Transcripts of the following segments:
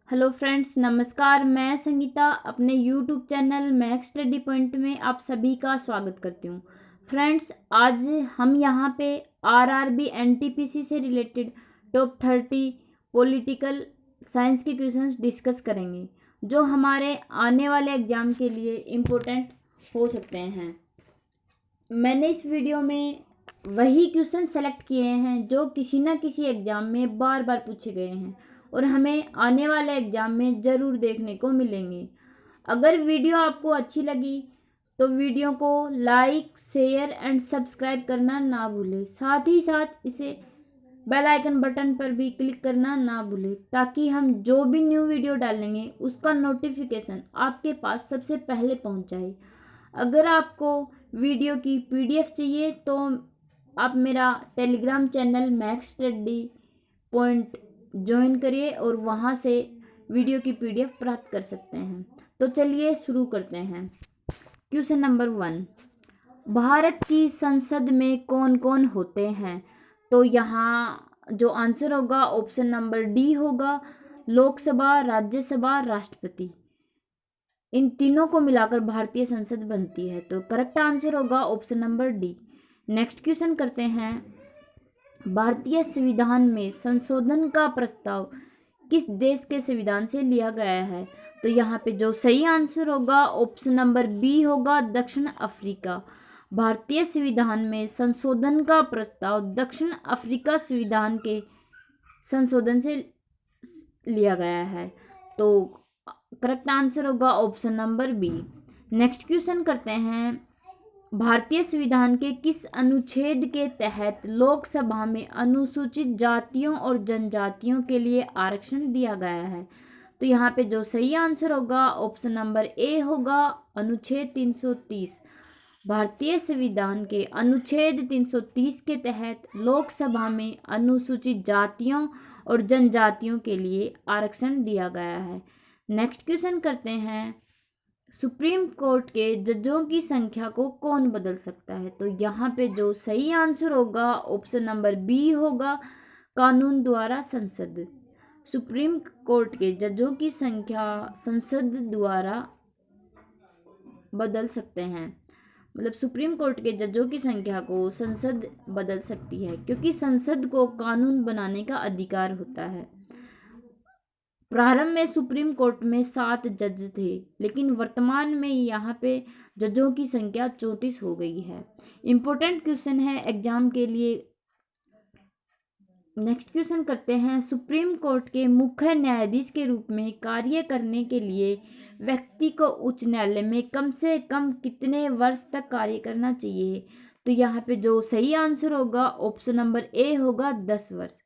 Hello friends, नमस्कार। मैं संगीता अपने YouTube channel max study point में आप सभी का स्वागत करती हूँ। फ्रेंड्स, आज हम यहाँ पे आरआरबी एनटीपीसी से रिलेटेड टॉप 30 पॉलिटिकल साइंस के क्वेश्चंस डिस्कस करेंगे जो हमारे आने वाले एग्ज़ाम के लिए इम्पोर्टेंट हो सकते हैं। मैंने इस वीडियो में वही क्वेश्चन सेलेक्ट किए हैं जो किसी न किसी एग्ज़ाम में बार बार पूछे गए हैं और हमें आने वाले एग्ज़ाम में ज़रूर देखने को मिलेंगे। अगर वीडियो आपको अच्छी लगी तो वीडियो को लाइक, शेयर एंड सब्सक्राइब करना ना भूलें। साथ ही साथ इसे बेल आइकन बटन पर भी क्लिक करना ना भूलें ताकि हम जो भी न्यू वीडियो डालेंगे उसका नोटिफिकेशन आपके पास सबसे पहले पहुंच जाए। अगर आपको वीडियो की पीडीएफ चाहिए तो आप मेरा Telegram channel max study point join करिए और वहाँ से वीडियो की पीडीएफ प्राप्त कर सकते हैं। तो चलिए शुरू करते हैं। क्वेश्चन नंबर 1, भारत की संसद में कौन कौन होते हैं? तो यहाँ जो आंसर होगा ऑप्शन नंबर डी होगा, लोकसभा, राज्यसभा, राष्ट्रपति। इन तीनों को मिलाकर भारतीय संसद बनती है। तो करेक्ट आंसर होगा option number D. Next question करते हैं, भारतीय संविधान में संशोधन का प्रस्ताव किस देश के संविधान से लिया गया है? तो यहाँ पे जो सही आंसर होगा ऑप्शन नंबर बी होगा, दक्षिण अफ्रीका। भारतीय संविधान में संशोधन का प्रस्ताव दक्षिण अफ्रीका संविधान के संशोधन से लिया गया है। तो करेक्ट आंसर होगा option number B. Next question करते हैं, भारतीय संविधान के किस अनुच्छेद के तहत लोकसभा में अनुसूचित जातियों और जनजातियों के लिए आरक्षण दिया गया है? तो यहाँ पे जो सही आंसर होगा ऑप्शन नंबर ए होगा, अनुच्छेद 330। भारतीय संविधान के अनुच्छेद 330 के तहत लोकसभा में अनुसूचित जातियों और जनजातियों के लिए आरक्षण दिया गया है। नेक्स्ट क्वेश्चन करते हैं, सुप्रीम कोर्ट के जजों की संख्या को कौन बदल सकता है? तो यहाँ पे जो सही आंसर होगा ऑप्शन नंबर बी होगा, कानून द्वारा संसद। सुप्रीम कोर्ट के जजों की संख्या संसद द्वारा बदल सकते हैं। मतलब सुप्रीम कोर्ट के जजों की संख्या को संसद बदल सकती है क्योंकि संसद को कानून बनाने का अधिकार होता है। प्रारंभ में सुप्रीम कोर्ट में 7 जज थे, लेकिन वर्तमान में यहाँ पे जजों की संख्या 34 हो गई है। इम्पोर्टेंट क्वेश्चन है एग्जाम के लिए। नेक्स्ट क्वेश्चन करते हैं, सुप्रीम कोर्ट के मुख्य न्यायाधीश के रूप में कार्य करने के लिए व्यक्ति को उच्च न्यायालय में कम से कम कितने वर्ष तक कार्य करना चाहिए? तो यहाँ पे जो सही आंसर होगा ऑप्शन नंबर ए होगा, 10 वर्ष।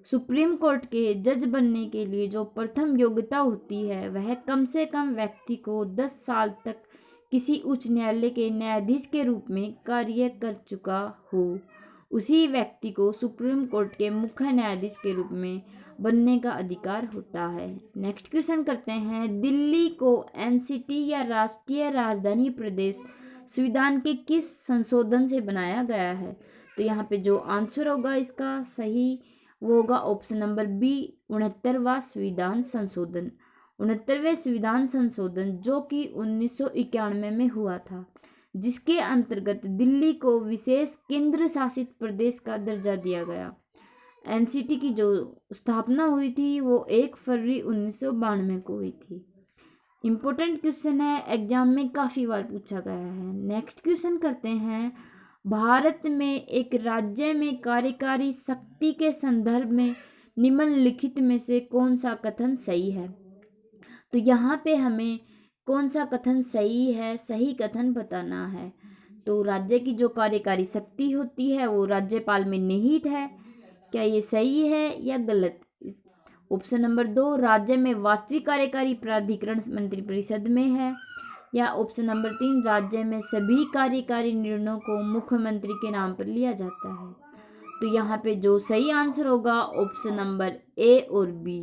सुप्रीम कोर्ट के जज बनने के लिए जो प्रथम योग्यता होती है वह कम से कम व्यक्ति को 10 साल तक किसी उच्च न्यायालय के न्यायाधीश के रूप में कार्य कर चुका हो, उसी व्यक्ति को सुप्रीम कोर्ट के मुख्य न्यायाधीश के रूप में बनने का अधिकार होता है। नेक्स्ट क्वेश्चन करते हैं, दिल्ली को एनसीटी या राष्ट्रीय राजधानी प्रदेश संविधान के किस संशोधन से बनाया गया है? तो यहाँ पे जो आंसर होगा इसका सही वो होगा ऑप्शन नंबर बी, 69वां संविधान संशोधन। 69वें संविधान संशोधन जो कि 1991 में हुआ था, जिसके अंतर्गत दिल्ली को विशेष केंद्र शासित प्रदेश का दर्जा दिया गया। एनसीटी की जो स्थापना हुई थी वो 1 फरवरी 1992 को हुई थी। इम्पोर्टेंट क्वेश्चन है, एग्जाम में काफ़ी बार पूछा गया है। नेक्स्ट क्वेश्चन करते हैं, भारत में एक राज्य में कार्यकारी शक्ति के संदर्भ में निम्नलिखित में से कौन सा कथन सही है? तो यहाँ पे हमें कौन सा कथन सही है, सही कथन बताना है। तो राज्य की जो कार्यकारी शक्ति होती है वो राज्यपाल में निहित है। क्या ये सही है या गलत? ऑप्शन नंबर 2, राज्य में वास्तविक कार्यकारी प्राधिकरण मंत्रिपरिषद में है। या ऑप्शन नंबर 3, राज्य में सभी कार्यकारी निर्णयों को मुख्यमंत्री के नाम पर लिया जाता है। तो यहाँ पे जो सही आंसर होगा ऑप्शन नंबर ए और बी,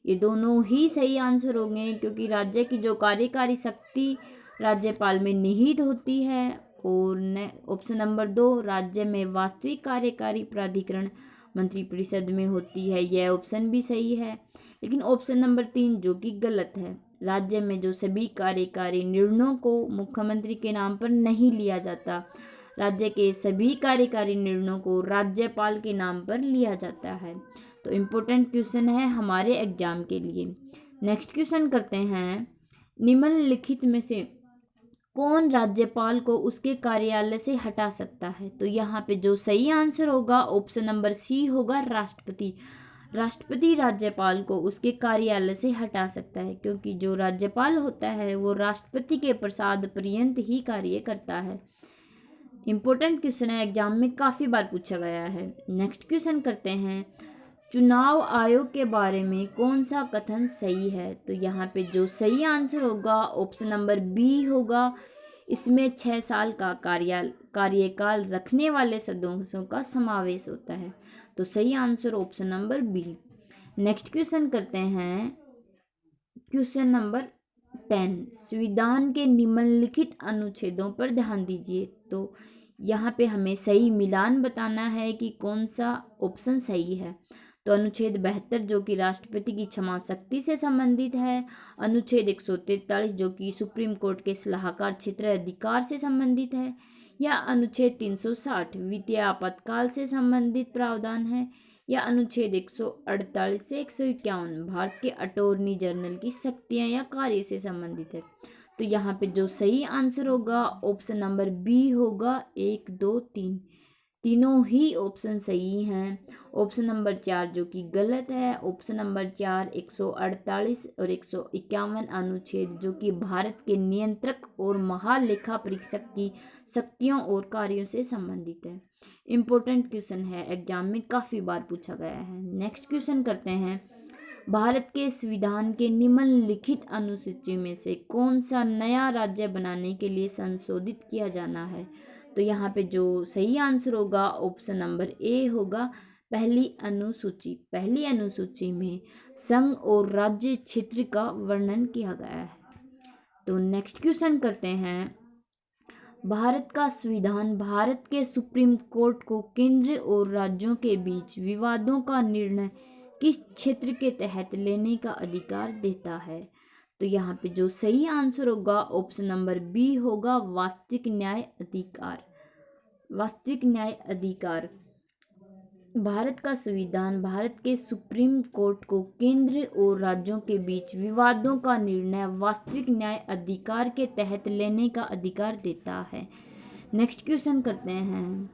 ये दोनों ही सही आंसर होंगे क्योंकि राज्य की जो कार्यकारी शक्ति राज्यपाल में निहित होती है। और ऑप्शन नंबर 2, राज्य में वास्तविक कार्यकारी प्राधिकरण मंत्रिपरिषद में होती है, यह ऑप्शन भी सही है। लेकिन ऑप्शन नंबर 3 जो कि गलत है, राज्य में जो सभी कार्यकारी निर्णयों को मुख्यमंत्री के नाम पर नहीं लिया जाता। राज्य के सभी कार्यकारी निर्णयों को राज्यपाल के नाम पर लिया जाता है। तो इम्पोर्टेंट क्वेश्चन है हमारे एग्जाम के लिए। नेक्स्ट क्वेश्चन करते हैं, निम्नलिखित में से कौन राज्यपाल को उसके कार्यालय से हटा सकता है? तो यहाँ पे जो सही आंसर होगा ऑप्शन नंबर सी होगा, राष्ट्रपति। राष्ट्रपति राज्यपाल को उसके कार्यालय से हटा सकता है, क्योंकि जो राज्यपाल होता है वो राष्ट्रपति के प्रसाद पर्यंत ही कार्य करता है। इम्पोर्टेंट क्वेश्चन है, एग्जाम में काफ़ी बार पूछा गया है। नेक्स्ट क्वेश्चन करते हैं, चुनाव आयोग के बारे में कौन सा कथन सही है? तो यहाँ पे जो सही आंसर होगा ऑप्शन नंबर बी होगा, इसमें 6 साल का कार्यकाल रखने वाले सदस्यों का समावेश होता है। तो सही answer option number B. Next question करते हैं, क्वेश्चन नंबर 10, संविधान के निम्नलिखित अनुच्छेदों पर ध्यान दीजिए। तो यहाँ पे हमें सही मिलान बताना है कि कौन सा ऑप्शन सही है। तो अनुच्छेद 72 जो कि राष्ट्रपति की क्षमा शक्ति से संबंधित है, अनुच्छेद 143 जो कि सुप्रीम कोर्ट के सलाहकार क्षेत्र अधिकार से संबंधित है, या अनुच्छेद 360 वित्तीय आपातकाल से संबंधित प्रावधान है, या अनुच्छेद 148 से 151 भारत के अटॉर्नी जनरल की शक्तियां या कार्य से संबंधित है। तो यहाँ पे जो सही आंसर होगा ऑप्शन नंबर बी होगा, 1, 2, 3 तीनों ही ऑप्शन सही हैं। ऑप्शन नंबर 4 जो कि गलत है, ऑप्शन नंबर 4 148 और 151 अनुच्छेद जो कि भारत के नियंत्रक और महालेखा परीक्षक की शक्तियों और कार्यों से संबंधित है। इम्पोर्टेंट क्वेश्चन है, एग्जाम में काफ़ी बार पूछा गया है। नेक्स्ट क्वेश्चन करते हैं, भारत के संविधान के निम्नलिखित अनुसूची में से कौन सा नया राज्य बनाने के लिए संशोधित किया जाना है? तो यहाँ पे जो सही आंसर होगा ऑप्शन नंबर ए होगा, पहली अनुसूची में संघ और राज्य क्षेत्र का वर्णन किया गया है। तो नेक्स्ट क्वेश्चन करते हैं, भारत का संविधान भारत के सुप्रीम कोर्ट को केंद्र और राज्यों के बीच विवादों का निर्णय किस क्षेत्र के तहत लेने का अधिकार देता है? तो यहाँ पे जो सही आंसर होगा ऑप्शन नंबर बी होगा, वास्तविक न्याय अधिकार। भारत का संविधान भारत के सुप्रीम कोर्ट को केंद्र और राज्यों के बीच विवादों का निर्णय वास्तविक न्याय अधिकार के तहत लेने का अधिकार देता है। नेक्स्ट क्वेश्चन करते हैं,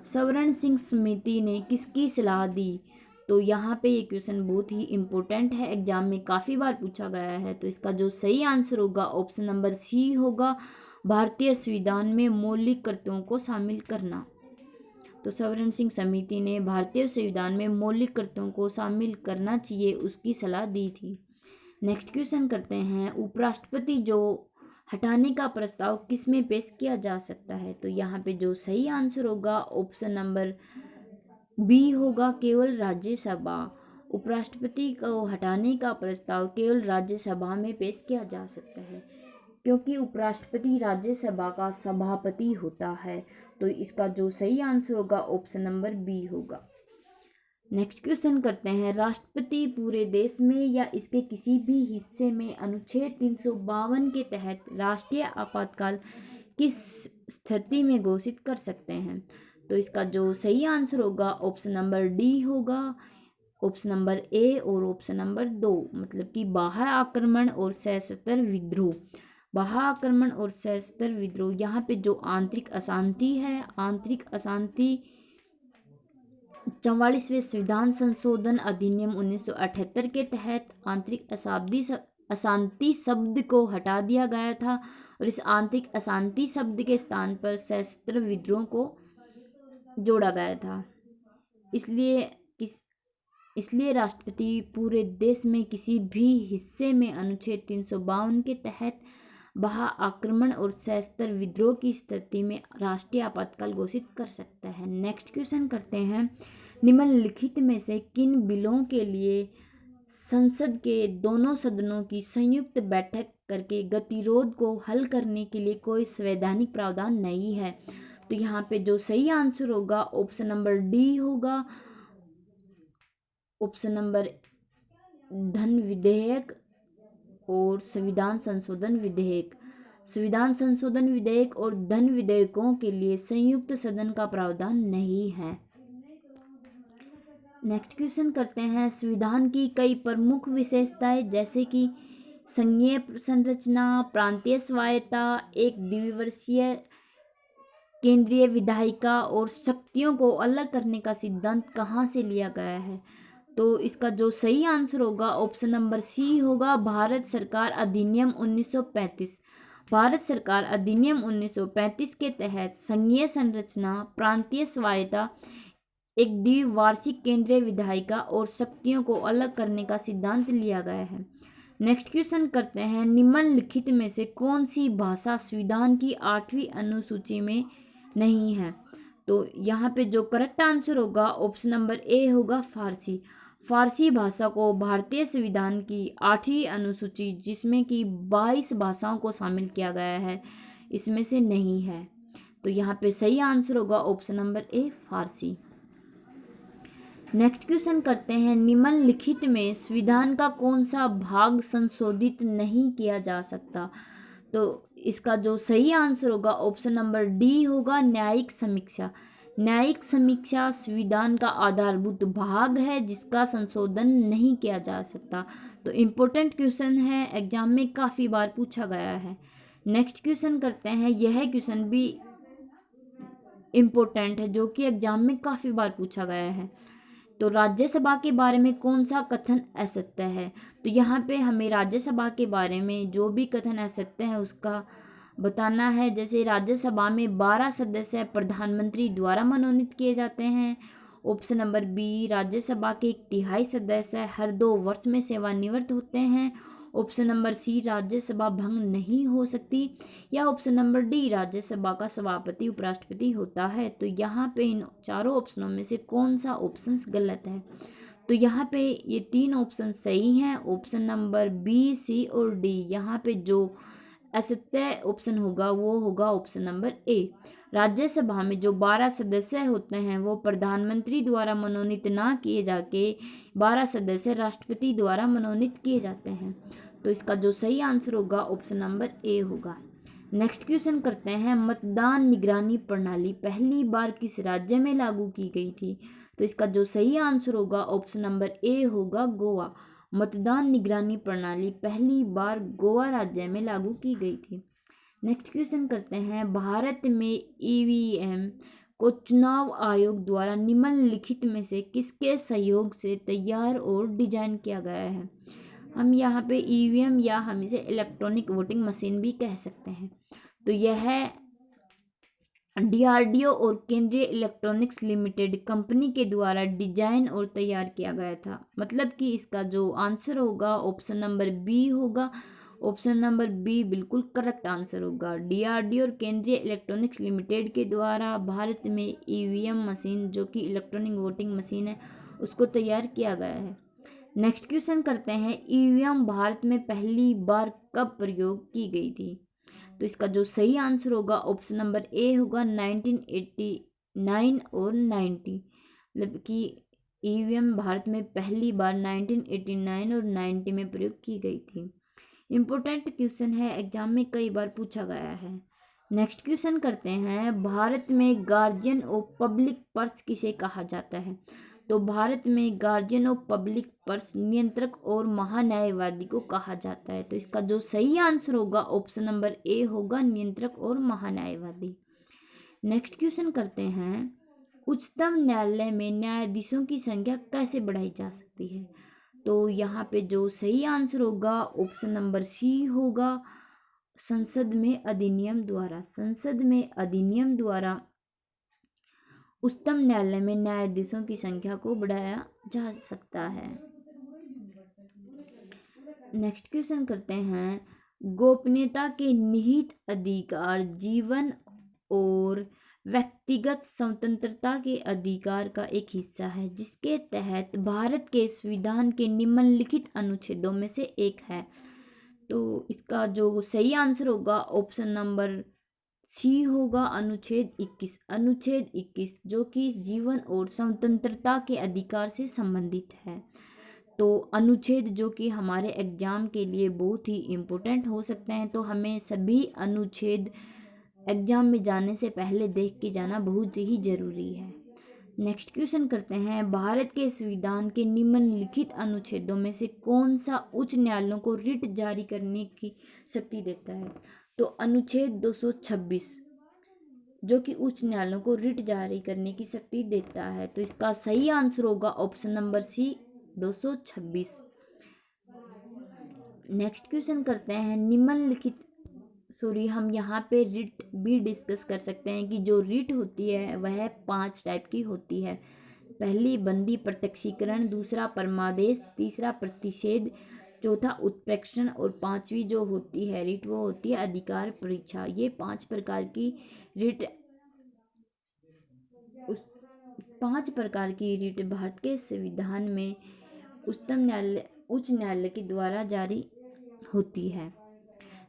सवर्ण सिंह समिति ने किसकी सलाह दी? तो यहाँ पे ये क्वेश्चन बहुत ही इम्पोर्टेंट है, एग्जाम में काफ़ी बार पूछा गया है। तो इसका जो सही आंसर होगा ऑप्शन नंबर सी होगा, भारतीय संविधान में मौलिक कर्तव्यों को शामिल करना। तो सवर्ण सिंह समिति ने भारतीय संविधान में मौलिक कर्तव्यों को शामिल करना चाहिए उसकी सलाह दी थी। नेक्स्ट क्वेश्चन करते हैं, उपराष्ट्रपति जो हटाने का प्रस्ताव किस में पेश किया जा सकता है? तो यहाँ पे जो सही आंसर होगा ऑप्शन नंबर बी होगा, केवल राज्यसभा। उपराष्ट्रपति को हटाने का प्रस्ताव केवल राज्यसभा में पेश किया जा सकता है, क्योंकि उपराष्ट्रपति राज्यसभा का सभापति होता है। तो इसका जो सही आंसर होगा ऑप्शन नंबर बी होगा। नेक्स्ट क्वेश्चन करते हैं, राष्ट्रपति पूरे देश में या इसके किसी भी हिस्से में अनुच्छेद 352 के तहत राष्ट्रीय आपातकाल किस स्थिति में घोषित कर सकते हैं? तो इसका जो सही आंसर होगा ऑप्शन नंबर डी होगा, ऑप्शन नंबर ए और ऑप्शन नंबर 2, मतलब कि बाह्य आक्रमण और सशस्त्र विद्रोह। बाह्य आक्रमण और सशस्त्र विद्रोह, यहाँ पे जो आंतरिक अशांति है, आंतरिक अशांति 44वें संविधान संशोधन अधिनियम 1978 के तहत आंतरिक अशांति शब्द को हटा दिया गया था और इस आंतरिक अशांति शब्द के स्थान पर सशस्त्र विद्रोह को जोड़ा गया था। इसलिए राष्ट्रपति पूरे देश में किसी भी हिस्से में अनुच्छेद 352 के तहत बाह्य आक्रमण और सशस्त्र विद्रोह की स्थिति में राष्ट्रीय आपातकाल घोषित कर सकता है। नेक्स्ट क्वेश्चन करते हैं, निम्नलिखित में से किन बिलों के लिए संसद के दोनों सदनों की संयुक्त बैठक करके गतिरोध को हल करने के लिए कोई संवैधानिक प्रावधान नहीं है? तो यहाँ पे जो सही आंसर होगा ऑप्शन नंबर डी होगा, ऑप्शन नंबर धन विधेयक और संविधान संशोधन विधेयक। संविधान संशोधन विधेयक और धन विधेयकों के लिए संयुक्त सदन का प्रावधान नहीं है। नेक्स्ट क्वेश्चन करते हैं, संविधान की कई प्रमुख विशेषताएं जैसे कि संघीय संरचना, प्रांतीय स्वायत्तता, एक द्विवर्षीय केंद्रीय विधायिका और शक्तियों को अलग करने का सिद्धांत कहाँ से लिया गया है? तो इसका जो सही आंसर होगा ऑप्शन नंबर सी होगा, भारत सरकार अधिनियम 1935। भारत सरकार अधिनियम 1935 के तहत संघीय संरचना, प्रांतीय स्वायत्तता, एक द्विवार्षिक केंद्रीय विधायिका और शक्तियों को अलग करने का सिद्धांत लिया गया है। नेक्स्ट क्वेश्चन करते हैं, निम्नलिखित में से कौन सी भाषा संविधान की 8वीं अनुसूची में नहीं है? तो यहाँ पे जो करेक्ट आंसर होगा ऑप्शन नंबर ए होगा, फारसी। फारसी भाषा को भारतीय संविधान की 8वीं अनुसूची, जिसमें कि 22 भाषाओं को शामिल किया गया है, इसमें से नहीं है। तो यहाँ पे सही आंसर होगा option number A, Farsi. Next question करते हैं, निम्नलिखित में संविधान का कौन सा भाग संशोधित नहीं किया जा सकता? तो इसका जो सही आंसर होगा ऑप्शन नंबर डी होगा, न्यायिक समीक्षा। न्यायिक समीक्षा संविधान का आधारभूत भाग है जिसका संशोधन नहीं किया जा सकता। तो इम्पोर्टेंट क्वेश्चन है, एग्जाम में काफ़ी बार पूछा गया है। नेक्स्ट क्वेश्चन करते हैं, यह क्वेश्चन भी इम्पोर्टेंट है जो कि एग्जाम में काफ़ी बार पूछा गया है। तो राज्यसभा के बारे में कौन सा कथन असत्य है? तो यहाँ पे हमें राज्यसभा के बारे में जो भी कथन असत्य है उसका बताना है। जैसे राज्यसभा में 12 सदस्य प्रधानमंत्री द्वारा मनोनीत किए जाते हैं। ऑप्शन नंबर बी, राज्यसभा के 1/3 सदस्य हर 2 वर्ष में सेवानिवृत्त होते हैं। ऑप्शन नंबर सी, राज्यसभा भंग नहीं हो सकती। या ऑप्शन नंबर डी, राज्यसभा का सभापति उपराष्ट्रपति होता है। तो यहाँ पे इन चारों ऑप्शनों में से कौन सा ऑप्शन गलत है? तो यहाँ पे ये 3 ऑप्शन सही हैं, ऑप्शन नंबर बी, सी और डी। यहाँ पे जो असत्य ऑप्शन होगा वो होगा ऑप्शन नंबर ए। राज्यसभा में जो 12 सदस्य होते हैं वो प्रधानमंत्री द्वारा मनोनीत ना किए जाके 12 सदस्य राष्ट्रपति द्वारा मनोनीत किए जाते हैं। तो इसका जो सही आंसर होगा ऑप्शन नंबर ए होगा। नेक्स्ट क्वेश्चन करते हैं, मतदान निगरानी प्रणाली पहली बार किस राज्य में लागू की गई थी? तो इसका जो सही आंसर होगा ऑप्शन नंबर ए होगा, गोवा। मतदान निगरानी प्रणाली पहली बार गोवा राज्य में लागू की गई थी। नेक्स्ट क्वेश्चन करते हैं, भारत में ईवीएम को चुनाव आयोग द्वारा निम्नलिखित में से किसके सहयोग से तैयार और डिजाइन किया गया है? हम यहाँ पे ईवीएम या हम इसे इलेक्ट्रॉनिक वोटिंग मशीन भी कह सकते हैं। तो यह डीआरडीओ और केंद्रीय इलेक्ट्रॉनिक्स लिमिटेड कंपनी के द्वारा डिजाइन और तैयार किया गया था। मतलब कि इसका जो आंसर होगा ऑप्शन नंबर बी होगा। ऑप्शन नंबर बी बिल्कुल करेक्ट आंसर होगा। डीआरडीओ और केंद्रीय इलेक्ट्रॉनिक्स लिमिटेड के द्वारा भारत में ईवीएम मशीन, जो कि इलेक्ट्रॉनिक वोटिंग मशीन है, उसको तैयार किया गया है। नेक्स्ट क्वेश्चन करते हैं, ईवीएम भारत में पहली बार कब प्रयोग की गई थी? तो इसका जो सही आंसर होगा ऑप्शन नंबर ए होगा, 1989 और 90। मतलब कि ईवीएम भारत में पहली बार 1989 और 90 में प्रयोग की गई थी। इम्पोर्टेंट क्वेश्चन है, एग्जाम में कई बार पूछा गया है। नेक्स्ट क्वेश्चन करते हैं, भारत में गार्जियन ऑफ पब्लिक पर्स किसे कहा जाता है? तो भारत में गार्जियन ऑफ पब्लिक पर्स नियंत्रक और महान्यायवादी को कहा जाता है। तो इसका जो सही आंसर होगा ऑप्शन नंबर ए होगा, नियंत्रक और महान्यायवादी। नेक्स्ट क्वेश्चन करते हैं, उच्चतम न्यायालय में न्यायाधीशों की संख्या कैसे बढ़ाई जा सकती है? तो यहाँ पे जो सही आंसर होगा ऑप्शन नंबर सी होगा, संसद में अधिनियम द्वारा। संसद में अधिनियम द्वारा उच्चतम न्यायालय में न्यायाधीशों की संख्या को बढ़ाया जा सकता है। नेक्स्ट क्वेश्चन करते हैं, गोपनीयता के निहित अधिकार जीवन और व्यक्तिगत स्वतंत्रता के अधिकार का एक हिस्सा है, जिसके तहत भारत के संविधान के निम्नलिखित अनुच्छेदों में से एक है। तो इसका जो सही आंसर होगा ऑप्शन नंबर सी होगा, अनुच्छेद 21। अनुच्छेद 21 जो कि जीवन और स्वतंत्रता के अधिकार से संबंधित है। तो अनुच्छेद जो कि हमारे एग्ज़ाम के लिए बहुत ही इम्पोर्टेंट हो सकते हैं, तो हमें सभी अनुच्छेद एग्ज़ाम में जाने से पहले देख के जाना बहुत ही ज़रूरी है। नेक्स्ट क्वेश्चन करते हैं, भारत के संविधान के निम्नलिखित अनुच्छेदों में से कौन सा उच्च न्यायालयों को रिट जारी करने की शक्ति देता है? तो अनुच्छेद 226 जो कि उच्च न्यायालयों को रिट जारी करने की शक्ति देता है। तो इसका सही आंसर होगा option number C 226। Next question करते हैं, निम्नलिखित हम यहाँ पे रिट भी डिस्कस कर सकते हैं कि जो रिट होती है वह 5 टाइप की होती है। पहली बंदी प्रत्यक्षीकरण, दूसरा परमादेश, तीसरा प्रतिषेध, चौथा उत्प्रेक्षण और पांचवी जो होती है रिट वो होती है अधिकार परीक्षा। ये 5 प्रकार की रिट भारत के संविधान में उच्च न्यायालय के द्वारा जारी होती है।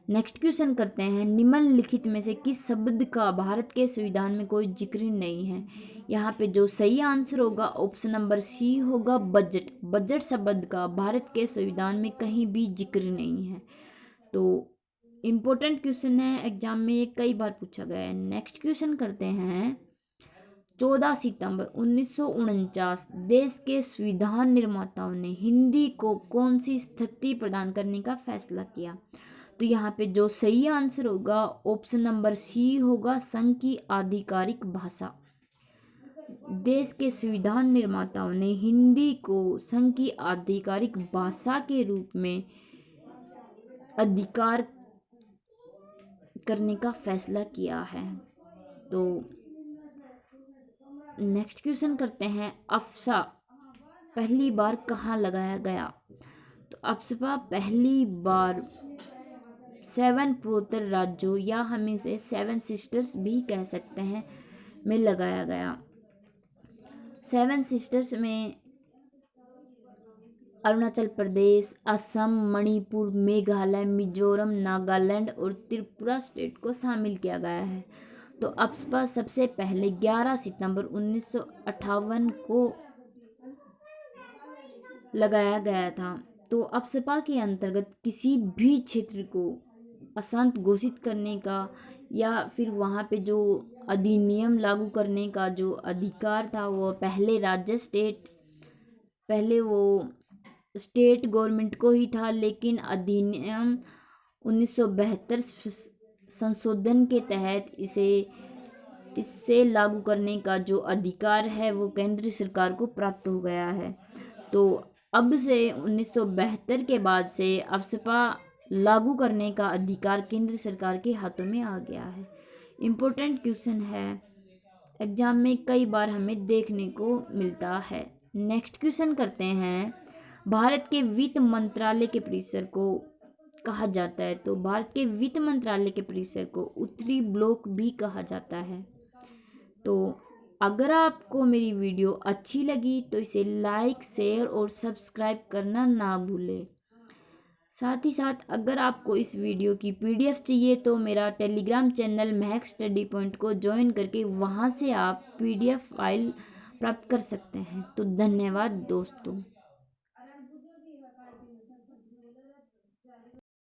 नेक्स्ट क्वेश्चन करते हैं, निम्नलिखित में से किस शब्द का भारत के संविधान में कोई जिक्र नहीं है? यहाँ पे जो सही आंसर होगा ऑप्शन नंबर सी होगा बजट। बजट शब्द का भारत के संविधान में कहीं भी जिक्र नहीं है। तो इम्पोर्टेंट क्वेश्चन है, एग्जाम में ये कई बार पूछा गया है। नेक्स्ट क्वेश्चन करते हैं, 14 सितंबर 1949 देश के संविधान निर्माताओं ने हिंदी को कौन सी स्थिति प्रदान करने का फैसला किया? तो यहाँ पे जो सही आंसर होगा ऑप्शन नंबर सी होगा संघ की आधिकारिक भाषा। देश के संविधान निर्माताओं ने हिंदी को संघ की आधिकारिक भाषा के रूप में अधिकार करने का फैसला किया है। तो नेक्स्ट क्वेश्चन करते हैं, अफसा पहली बार कहाँ लगाया गया? तो अफसा पहली बार 7 पूर्वोत्तर राज्यों या हम इसे 7 सिस्टर्स भी कह सकते हैं में लगाया गया। 7 सिस्टर्स में अरुणाचल प्रदेश, असम, मणिपुर, मेघालय, मिजोरम, नागालैंड और त्रिपुरा स्टेट को शामिल किया गया है। तो अफसा सबसे पहले 11 सितंबर 1958 को लगाया गया था। तो अफसा के अंतर्गत किसी भी क्षेत्र को अशांत घोषित करने का या फिर वहाँ पे जो अधिनियम लागू करने का जो अधिकार था वो पहले वो स्टेट गवर्नमेंट को ही था, लेकिन अधिनियम 1972 संशोधन के तहत इससे लागू करने का जो अधिकार है वो केंद्र सरकार को प्राप्त हो गया है। तो अब से 1972 के बाद से अफसा लागू करने का अधिकार केंद्र सरकार के हाथों में आ गया है। इम्पोर्टेंट क्वेश्चन है, एग्जाम में कई बार हमें देखने को मिलता है। नेक्स्ट क्वेश्चन करते हैं, भारत के वित्त मंत्रालय के परिसर को कहा जाता है? तो भारत के वित्त मंत्रालय के परिसर को उत्तरी ब्लॉक भी कहा जाता है। तो अगर आपको मेरी वीडियो अच्छी लगी तो इसे लाइक, शेयर और सब्सक्राइब करना ना भूलें। साथ ही साथ अगर आपको इस वीडियो की PDF चाहिए तो मेरा टेलीग्राम चैनल महक स्टडी पॉइंट को ज्वाइन करके वहाँ से आप PDF फाइल प्राप्त कर सकते हैं। तो धन्यवाद दोस्तों।